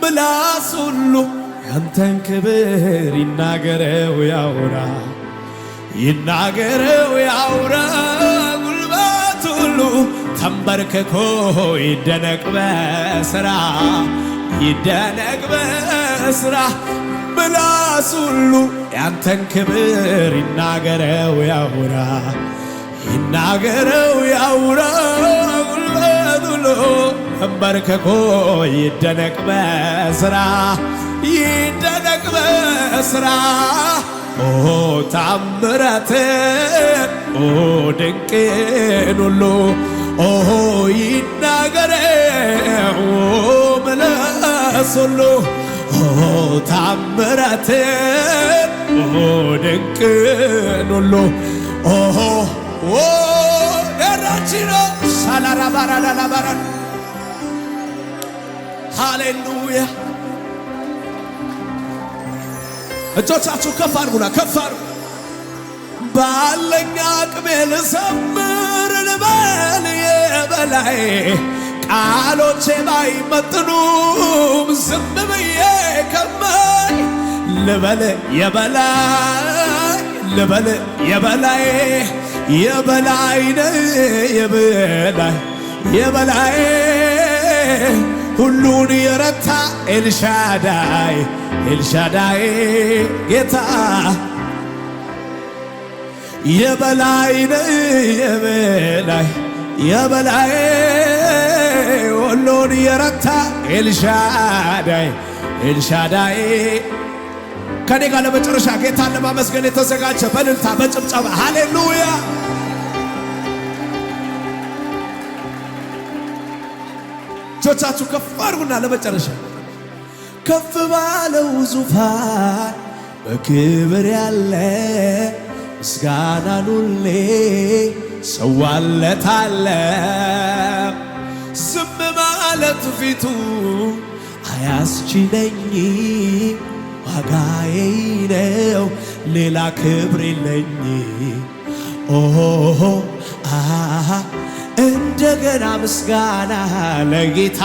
ምላስ ሁሉ ያንተን ክብር ይናገረው ያውራ ይናገረው ያውራ ጉልበት ሁሉ ተንበርክኮ ይደነቅ በስራ ይደነቅ በስራ ምላስ ሁሉ ያንተን ክብር ይናገረው ያውራ ይናገረው ያውራ ጉልበት ሁሉ ተንበርክኮ ይደነቅ በስራ ይደነቅ በስራ ኦ ታምራትን ኦ ድንቅን ሁሉ ኦ ይናገረው ምላስ ሁሉ ኦ ታምራትን ኦ ድንቅን ሁሉ ኦ ደራችኖ ሳላራባራላባራ ሃሌሉያ እጆቻችሁ ከፍ አድርጉና ከፍ አድርጉ ባለኛ አቅሜ ልዘምር ልበል የበላይ ቃሎቼ ባይመጥኑም ዝም ብዬ ከማይ ልበል የበላይ ልበል የበላይ የበላይ የበላይ የበላይ ሁሉን የረታ ኤልሻዳይ ኤልሻዳይ ጌታ የበላይ የበላይ የበላይ ሁሉን የረታ ኤልሻዳይ ኤልሻዳይ ከኔ ጋር ለመጨረሻ ጌታን ለማመስገን የተዘጋጀ በእልልታ በጭብጨባ ሃሌሉያ እጆቻችሁ ከፍ አድርጉና ለመጨረሻ ከፍ ባለው ዙፋን በክብር ያለ ምስጋናን ሁሌ ሰዋለታለሁ ዝም ማለት ፊቱ አያስችለኝ ዋጋዬ ነው ሌላ ክብር የለኝ ኦሆ እንደገና ምስጋና ለጌታ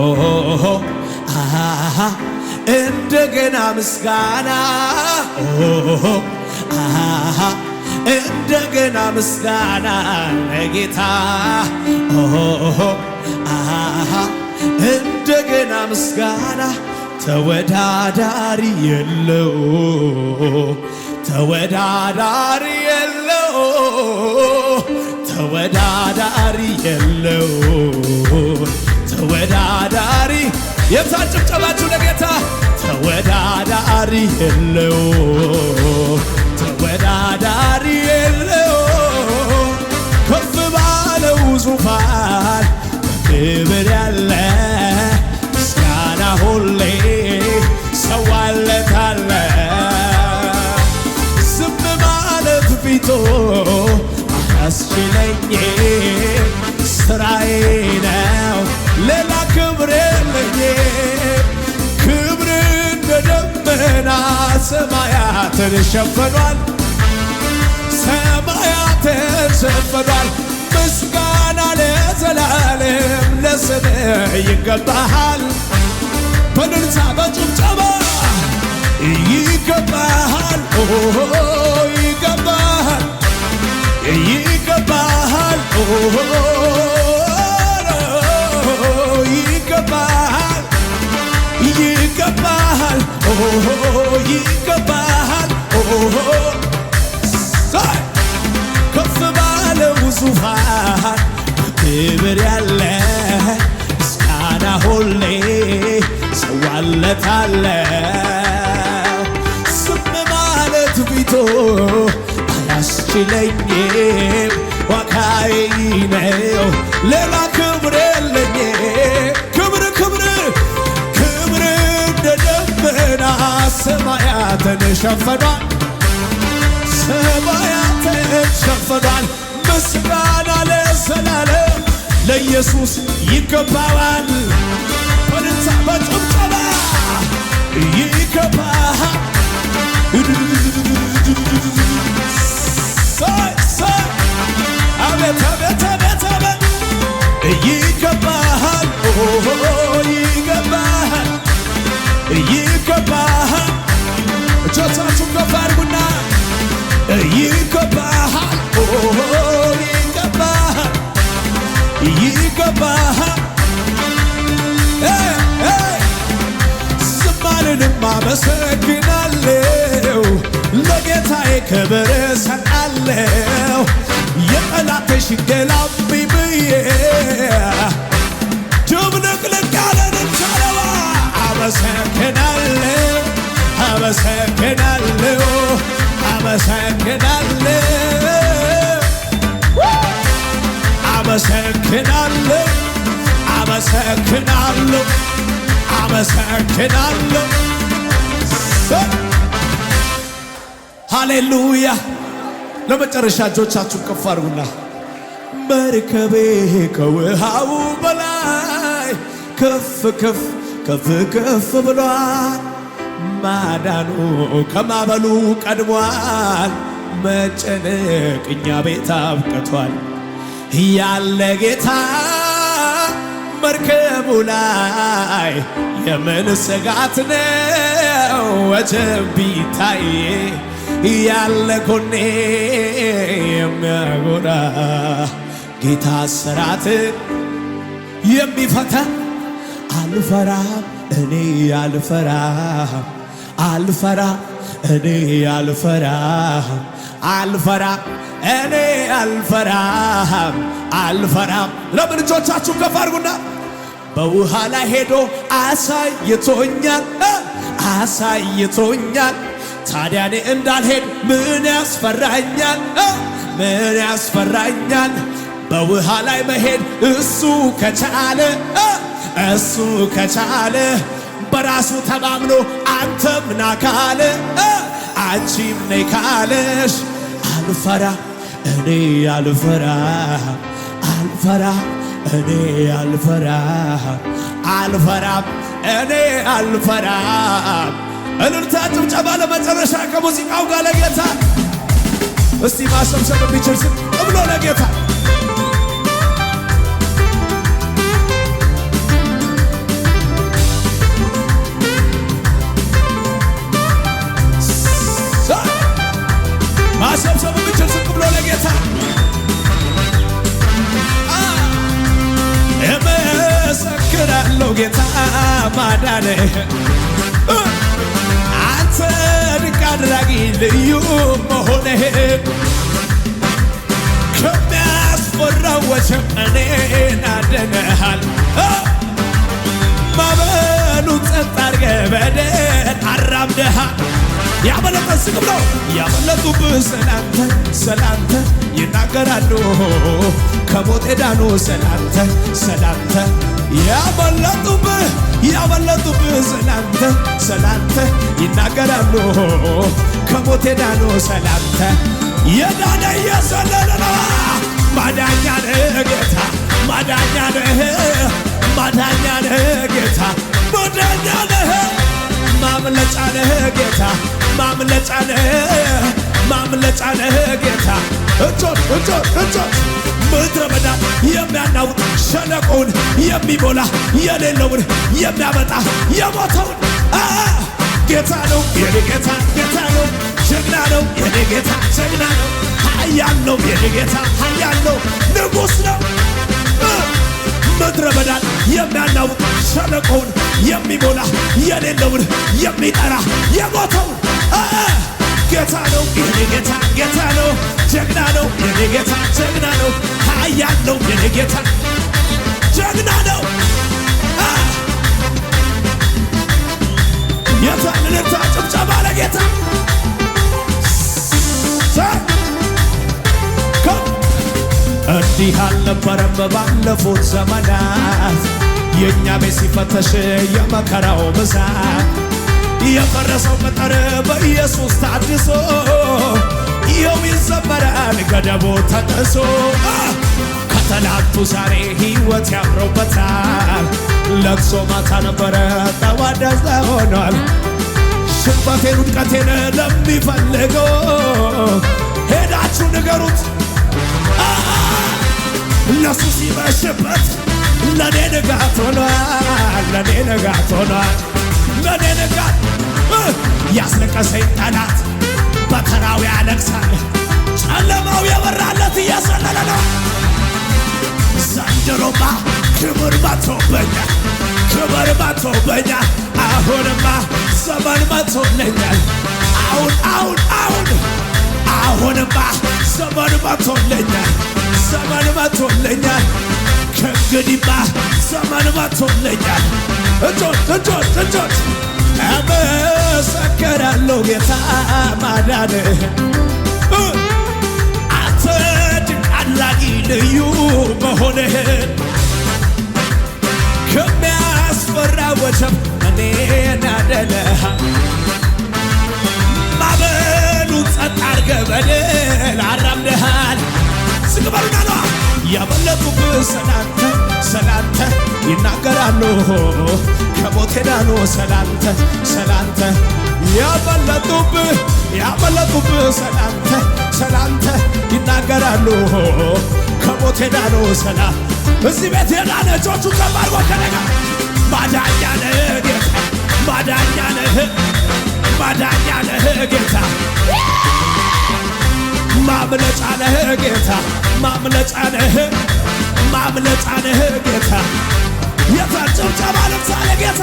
ኦሆ እንደገና ምስጋና ኦሆ እንደገና ምስጋና ለጌታ ኦሆ እንደገና ምስጋና ተወዳዳሪ የለው ተወዳዳሪ የለው ተወዳዳሪ የለው ተወዳዳሪ የብዛት ጭብጨባችሁ ለጌታ ተወዳዳሪ የለው ተወዳዳሪ የለው ከፍ ባለው ዙፋን በክብር ያለ ምስጋና ሁሌ ሰዋለታለሁ ዝም ማለት ፊቱ አያስችለኝ ስራዬ ነው ሌላ ክብር የለኝ ክብር እንደ ደመና ሰማያትን ሸፍኗል ሰማያትን ሸፍኗል ምስጋና ለዘላለም ለስምህ ይገባሃል በእልልታ በጭብጨባ ይገባሃል ይገባሃል ይገባሃል ይገባሃል ይገባሃል ይገባሃል ከፍ ባለው ዙፋን ክብር ያለ ምስጋና ሁሌ ሰዋለታለሁ ዝም ማለት ፊቱ አያስችለኝም ዋጋዬ ነው ሌላ ክብር የለኝ ክብር ክብር ክብር እንደ ደመና ሰማያትን ሸፍኗል ሰማያትን ሸፍኗል ምስጋና ለዘላለም ለኢየሱስ ይገባዋል በእልልታ በጭብጨባ ይገባሃል አቤት አቤት አቤት አቤት ይገባሃል ይገባሃል አመሰግናለሁ ለጌታዬ ክብር እሰጣለሁ የጠላቴ ሽንገላቢ ብዬ ድብልቅልቅ ያለን ቻለዋ አመሰግናለሁ አመሰግናለሁ አመሰግናለሁ አመሰግናለሁ አመሰግናለሁ አመሰግናለሁ ሃሌሉያ ለመጨረሻ እጆቻችሁን ከፍ አድርጉና መርከቤ ከውሃው በላይ ከፍ ከፍ ከፍ ከፍ ብሏል ማዳኑ ከማበሉ ቀድሟል መጨነቅ እኛ ቤት አብቅቷል ያለ ጌታ መርከቡ ላይ የምን ስጋት ነው ወጀብ ቢታይ ያለ ጎኔ የሚያጎራ ጌታ ስራት የሚፈታ አልፈራም እኔ አልፈራም አልፈራም እኔ አልፈራም አልፈራም እኔ አልፈራም አልፈራም ለምን እጆቻችሁ ከፍ አድርጉና በውሃ ላይ ሄዶ አሳይቶኛል አሳይቶኛል ታዲያ እኔ እንዳልሄድ ምን ያስፈራኛል ምን ያስፈራኛል በውሃ ላይ መሄድ እሱ ከቻለ እሱ ከቻለ በራሱ ተማምኖ አንተም ና ካለ አንቺም ነይ ካለሽ አልፈራ እኔ አልፈራ አልፈራ እኔ አልፈራ አልፈራም እኔ አልፈራም እልልታ ጭብጨባ ለመጨረሻ ከሙዚቃው ጋር ለጌታ እስቲ ማሰብሰብ ቢችል ስም ብሎ ለጌታ ማሰብሰብ ቢችል ስም ብሎ ለጌታ እመሰክራለሁ ጌታ ማዳንህ አንተ ድንቅ አድራጊ ልዩ መሆንህ ከሚያስፈራው ወጀብ እኔን አድነሃል ማዕበሉን ጸጥ አድርገህ በደል አራምደሃል ያመለጠን ስቅ ብሎ ያመለጡብህ ስላንተ ስላንተ ይናገራሉ ከሞት ዳኑ ስላንተ ስላንተ ያመለጡብህ ስላንተ ስላንተ ይናገራሉ ከሞት ዳኑ ስላንተ የዳነ የዘለለ ነው ማዳኛ ነህ ጌታ ማዳኛ ነህ ማዳኛ ነህ ጌታ ማዳኛ ነህ ማምለጫ ነህ ጌታ ማምለጫ ነህ ጌታ እጆች ምድረ በዳ የሚያናውጥ ሸለቆውን የሚሞላ የሌለውን የሚያመጣ የሞተውን ጌታ ነው የኔ ጌታ ጌታ ነው ጀግና ነው የኔ ጌታ ጀግና ነው ኃያል ነው የኔ ጌታ ኃያል ነው ንጉሥ ነው ምድረ በዳን የሚያናውጥ ሸለቆውን የሚሞላ የሌለውን የሚጠራ የሞተውን ጌታ ነው የኔ ጌታ ጌታ ነው ጀግና ነው የኔ ጌታ ጀግና ነው ኃያል ነው የኔ ጌታ ጀግና ነው የታንልታ ጭብጨባ ለጌታ እንዲህ አልነበረም ባለፉት ዘመናት የእኛ ቤት ሲፈተሽ የመከራው ብዛት የፈረሰው ቅጥር በኢየሱስ ታድሶ ይኸው ይዘመራል ገደቡ ተጥሶ ከትላንቱ ዛሬ ሕይወት ያምሮበታል ለቅሶ ማታ ነበረ ጠዋት ደስታ ሆኗል ሽንፈቴን ውድቀቴን ለሚፈልገው ሄዳችሁ ንገሩት እነሱ ሲመሽበት ለኔ ንጋት ሆኗል ለኔ ንጋት ሆኗል ለኔ ንጋት ያስለቀሰኝ ጠላት በተራው ያለቅሳል ጨለማው የበራለት እየሰለለ ነው ዘንድሮማ ክብር መቶብኛል ክብር መቶብኛል አሁንማ ዘመን መቶልኛል አሁንማ ዘመን መቶልኛል ዘመን መቶልኛል ከእንግዲህማ ዘመን መቶልኛል እጆች እመሰክራለሁ ጌታ ማዳንህ አንተ ድንቅ አድራጊ ልዩ መሆንህን ከሚያስፈራ ወጀብ እኔን አድነሃል ማዕበሉን ጸጥ አድርገህ በድል አራምደሃል ዝቅ በሉና ነዋ ያመለጡብህ ስላንተ ይናገራሉ ከሞት ዳኑ ስላንተ ያመለጡብህ ስላንተ ይናገራሉ ከሞት ዳኑ እዚህ ቤት የዳነ እጆቹ ከባርጎ ከነጋ ማዳኛ ነህ ጌታ ማዳኛ ነህ ጌታ ማምለጫ ነህ ጌታ ማምለጫ ነህ ጌታ የታጨብጨባ ለምሳሌ ጌታ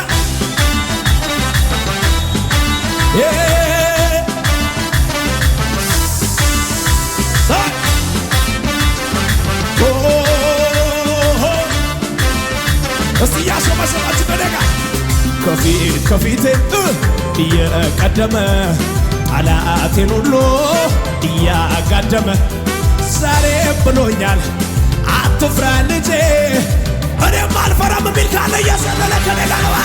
እስቲ ያሸመሸማችሁ በደጋ ከፊቴ እየቀደመ ጠላቴን ሁሉ እያጋደመ ዛሬ ብሎኛል አትፍራ ልጄ እኔም አልፈራም የሚል ካለ እየዘለለ ከኔጋ ነዋ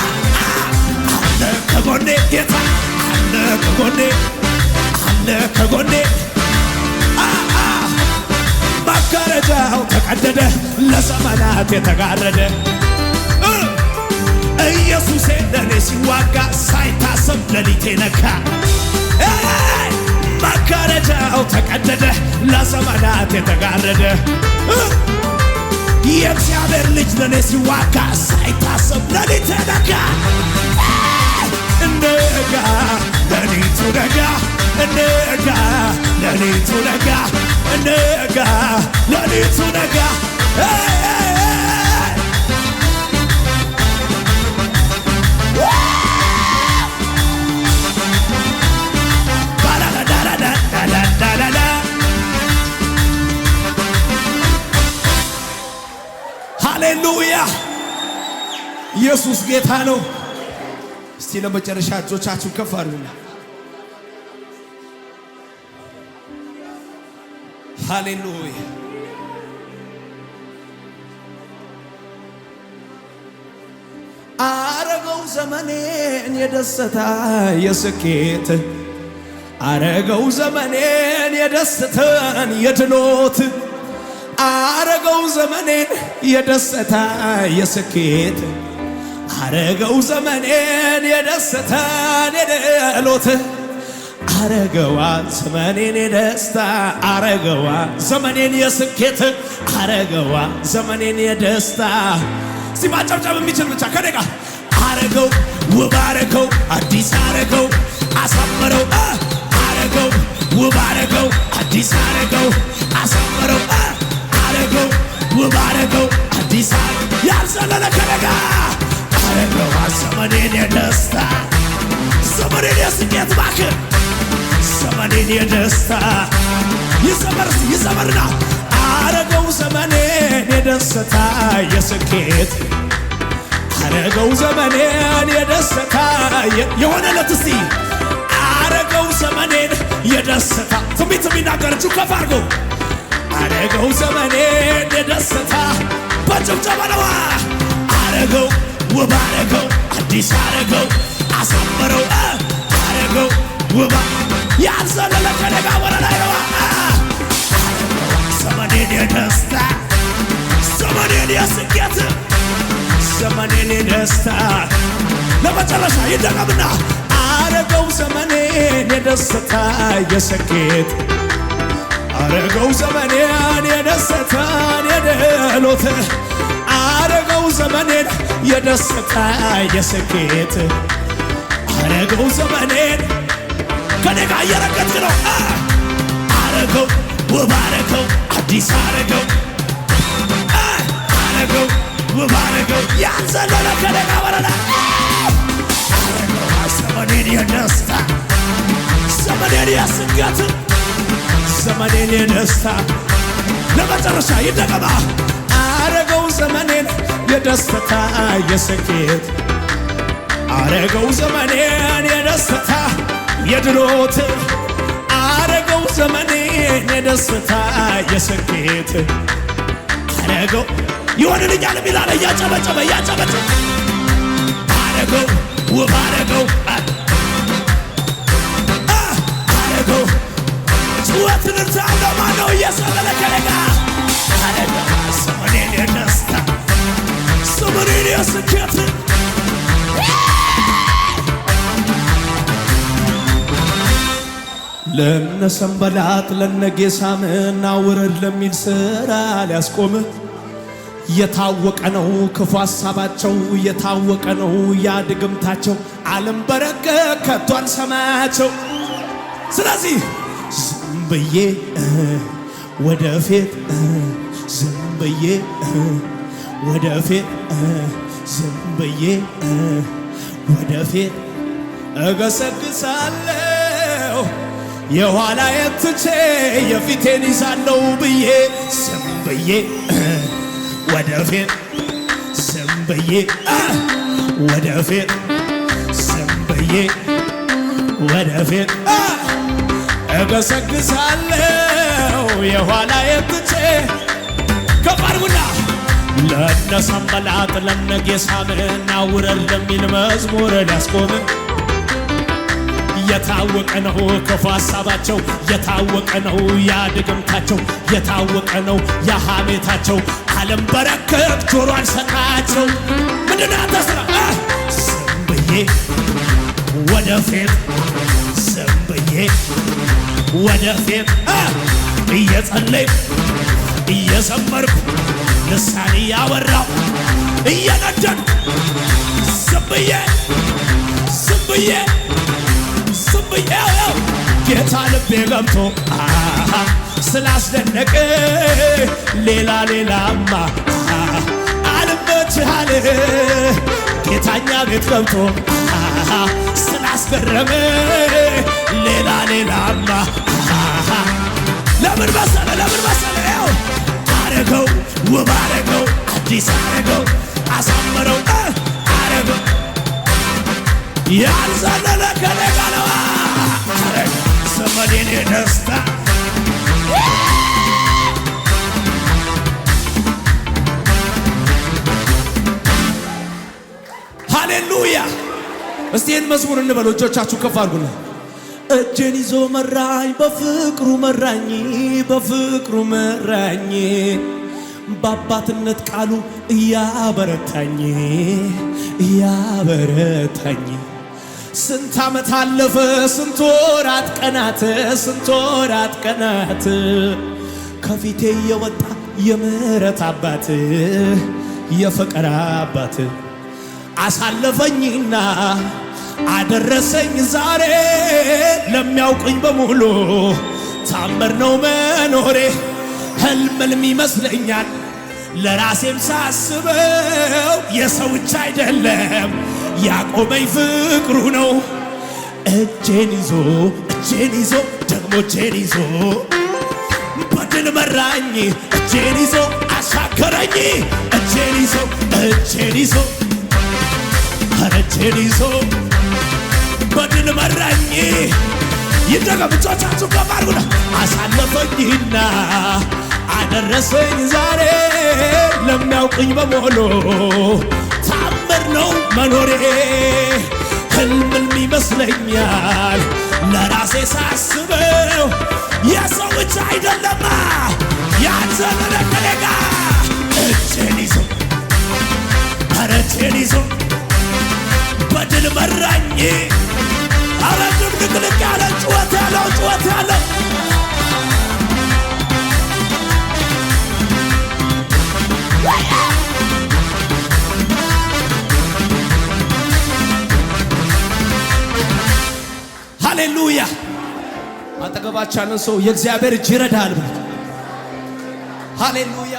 አለ ከጎኔ ጌታ አለ ከጎኔ መጋረጃው ተቀደደ ለዘመናት የተጋረደ ኢየሱሴ ለኔ ሲዋጋ ሳይታሰብ ሌሊቴ ነካ መጋረጃው ተቀደደ ለዘመናት የተጋረደ የእግዚአብሔር ልጅ ለኔ ሲዋጋ ሳይታሰብ ሌሊቴ ነጋ ነጋ ሌሊቱ ነጋ ነጋ ሌሊቱ ነጋ ነጋ ሌሊቱ ነጋ ሃሌሉያ ኢየሱስ ጌታ ነው። እስቲ ለመጨረሻ እጆቻችሁን ከፍ አድርጉና ሃሌሉያ አረገው ዘመኔን የደስታ የስኬት አረገው ዘመኔን የደስታን የድሎት አረገው ዘመኔን የደስታ የስኬት አረገው ዘመኔን የደስታን የድሎት አረገዋ ዘመኔን የደስታ አረገዋ ዘመኔን የስኬት አረገዋ ዘመኔን የደስታ እስቲ ማጨብጨብ የሚችል ብቻ ከደጋ አረገው ውብ አረገው አዲስ አረገው አሳመረው አረገው ውብ አረገው አዲስ አረገው አሳመረው አረገው ውብ አረገው አዲስ ያልዘለለ ከደጋ አረገው ዘመኔን የደስታ ዘመኔን የስኬት ባክህ ዘመኔን የደስታ ይዘመርና አረገው ዘመኔን የደስታ የስኬት አረገው ዘመኔን የደስታ የሆነለት እስቲ አረገው ዘመኔን የደስታ ትንቢት የሚናገር እጁ ከፍ አድርጎ አረገው ዘመኔን የደስታ በጭብጨባ ነዋ አረገው ውብ አረገው አዲስ አረገው አሳመረው አረገው ውብ ያልዘለለ ከደጋ ወረላይ ነዋ ዘመኔን የደስታ ዘመኔን የስኬት ዘመኔን የደስታ ለመጨረሻ ይደገምና አረገው ዘመኔን የደስታ የስኬት አረገው ዘመኔን የደስታን የድሎት አረገው ዘመኔን የደስታ የስኬት አረገው ዘመኔን ከኔጋ እየረገጥክ ነው አረገው ውብ አረገው አዲስ አረገው አረገው ውብ አረገው ያልዘለለ ከኔጋ ወረዳ አረገው ዘመኔን የደስታ ዘመኔን የስኬት ዘመኔን የደስታ ለመጨረሻ ይደገማ አረገው ዘመኔን የደስታ የስኬት አረገው ዘመኔን የደስታ የድሎት አረገው ዘመኔን የደስታ የስኬት አረገው ይሆንልኛል ሚላለ እያጨበጨበ አረገው ውብ አረገው አረገው ጭወትን እርታለማ ነው እየሰለለ ከለጋ አረገው ዘመኔን የደስታ ዘመኔን የስኬት ለነሰንበላጥ ለነጌሳምና ውረድ ለሚል ሥራ ሊያስቆም የታወቀ ነው ክፉ ሐሳባቸው የታወቀ ነው ያድግምታቸው ዓለም በረከት ከቶ አልሰማቸው። ስለዚህ ዝም ብዬ ወደፊት ዝም ብዬ ወደፊት ዝም ብዬ ወደፊት እገሰግሳለሁ የኋላዬን ትቼ የፊቴን ይዛለው ብዬ ዝም ብዬ ወደፊት ዝም ብዬ ወደፊት ዝም ብዬ ወደፊት እገሰግሳለሁ የኋላዬን ትቼ ከፋርጉና ለነሰንበላጥ ለነጌሳምና ውረድ ለሚል መዝሙር ሊያስቆም የታወቀ ነው ክፉ ሐሳባቸው የታወቀ ነው ያድግምታቸው የታወቀ ነው ያሐሜታቸው ዓለም በረከት ጆሮ አልሰጣቸው። ምንድን ነው ያንተ ሥራ? ዝም ብዬ ወደፊት ዝም ብዬ ወደፊት እየጸለይኩ እየዘመርኩ ልሳን እያወራሁ እየነደድኩ ዝም ብዬ ዝም ብዬ ዝም ብዬ ጌታ ልቤ ገብቶ ስላስደነቀ ሌላ ሌላማ አልመችሃል ጌታኛ ቤት ገብቶ ስላስገረመ ሌላ ሌላማ ለምን መሰለ አረገው ውብ አረገው አዲስ አረገው አሳመረው አረገው ያልዘለለ ከለጋለዋ ዘመኔን የደስታ ሃሌሉያ። እስቲ ይህን መዝሙር እንበሉ። እጆቻችሁ ከፍ አድርጉና እጄን ይዞ መራኝ በፍቅሩ መራኝ በፍቅሩ መራኝ በአባትነት ቃሉ እያበረታኝ እያበረታኝ ስንት ዓመት አለፈ ስንት ወራት ቀናት ከፊቴ የወጣ የምሕረት አባት የፍቅር አባት አሳለፈኝና አደረሰኝ ዛሬ ለሚያውቁኝ በሙሉ ታምር ነው መኖሬ ህልም ይመስለኛል ለራሴም ሳስበው የሰው እጅ አይደለም ያቆመኝ ፍቅሩ ነው። እጄን ይዞ ደግሞ እጄን ይዞ በድል መራኝ እጄን ይዞ አሻገረኝ እጄን ይዞ እጄን ይዞ በድል መራኝ ይደገም እጆቻችሁ ከፍ አድርጉና አሳለፈኝና አደረሰኝ ዛሬ ለሚያውቁኝ በሙሉ ታምር ነው መኖሬ ህልም ይመስለኛል ለራሴ ሳስበው የሰው እጅ አይደለማ ያዘመነ ከሌጋ እጄን ይዞ እጄን ይዞ በድል መራኝ አረ ድብልቅልቅ ያለ ጩኸት ያለው ሃሌሉያ። አጠገባቻንን ሰው የእግዚአብሔር እጅ ይረዳል ብሎ ሃሌሉያ